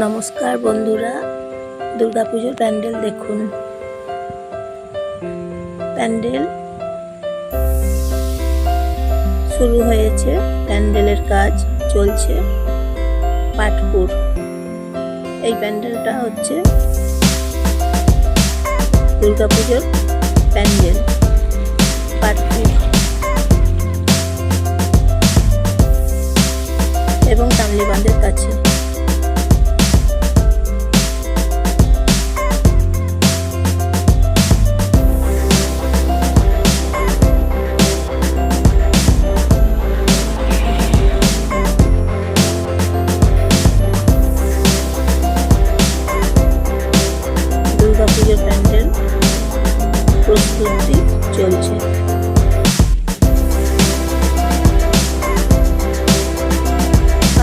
নমস্কার বন্ধুরা, দুর্গাপুজোর প্যান্ডেল দেখুন। প্যান্ডেল শুরু হয়েছে, প্যান্ডেলের কাজ চলছে। পাটপুর এই প্যান্ডেলটা হচ্ছে দুর্গাপুজোর প্যান্ডেল। পাটপুর এবং টামলিবাঁধের কাছে। দুর্গাপুজোর প্যান্ডেল প্রস্তুতি চলছে।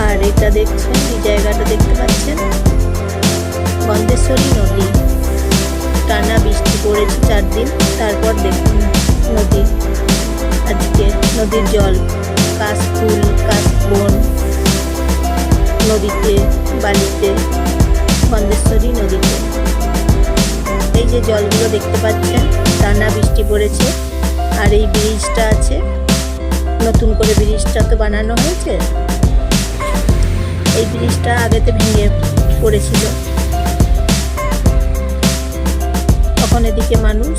আর এটা দেখছেন, এই জায়গাটা দেখতে পাচ্ছেন গন্ধেশ্বরী নদী। টানা বৃষ্টি পড়েছে 4 দিন, তারপর দেখুন নদী। আজকে নদীর জল কাশফুল, কাশবন নদীতে, বালিতে, গন্ধেশ্বরী নদীতে। এই যে জলগুলো দেখতে পাচ্ছেন, টানা বৃষ্টি পড়েছে। আর এই ব্রিজটা আছে, নতুন করে ব্রিজটা তো বানানো হয়েছে। এই ব্রিজটা আগেতে ভেঙে পড়েছিল, তখন এদিকে মানুষ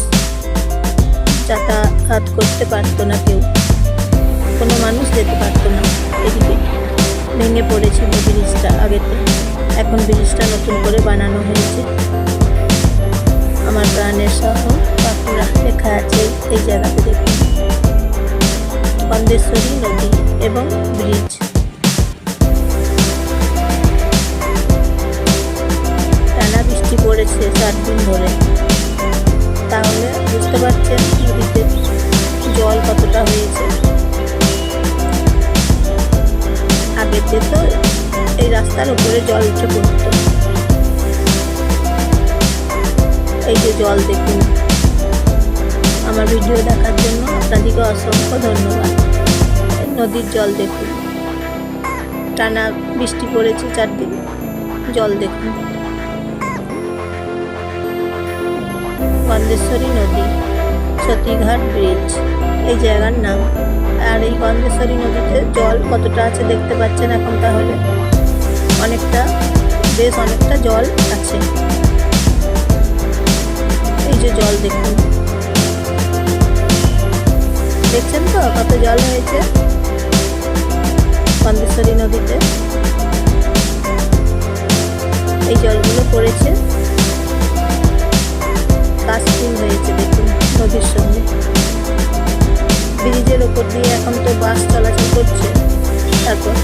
যাতায়াত করতে পারতো না, কোনো মানুষ যেতে পারতো না। এদিকে ভেঙে পড়েছিল ব্রিজটা আগেতে, এখন ব্রিজটা নতুন করে বানানো হয়েছে। আমার প্রাণের শহর বাঁকুড়া লেখা আছে এই জায়গাতে দেখুন। গন্ধেশ্বরী নদী এবং ব্রিজ। টানা বৃষ্টি পড়েছে 4 দিন ধরে, তাহলে বুঝতে পারছেন নদীতে জল কতটা হয়েছে। আগেতে তো এই রাস্তার উপরে জল উঠে পড়তো। এই যে জল দেখুন। আমার ভিডিও দেখার জন্য আপনাদেরকে অসংখ্য ধন্যবাদ। নদীর জল দেখুন, টানা বৃষ্টি পড়েছে 4 দিন, জল দেখুন। গন্ধেশ্বরী নদী, সতীঘাট ব্রিজ এই জায়গার নাম। আর এই গন্ধেশ্বরী নদীতে জল কতটা আছে দেখতে পাচ্ছেন এখন। তাহলে অনেকটা জল আছে। এই যে জল দেখুন, দেখছেন তো কত জল হয়েছে গন্ধেশ্বরী নদীতে। এই জলগুলো পড়েছে, কাশফুল হয়েছে দেখুন নদীর সঙ্গে। ব্রিজের ওপর দিয়ে এখন তো বাস চলাচল করছে। তারপর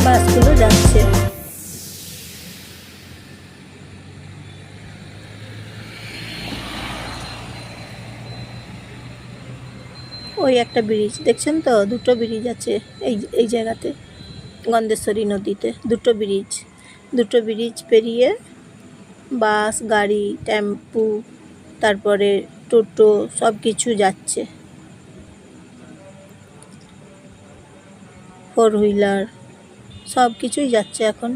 বাসগুলো যাচ্ছে। ওই একটা ব্রিজ দেখছেন তো, 2টো ব্রিজ আছে এই জায়গাতে। গন্ধেশ্বরী নদীতে 2টো ব্রিজ পেরিয়ে বাস, গাড়ি, টেম্পু, তারপরে টোটো সব কিছু যাচ্ছে। 4 হুইলার সব কিছুই যাচ্ছে এখন।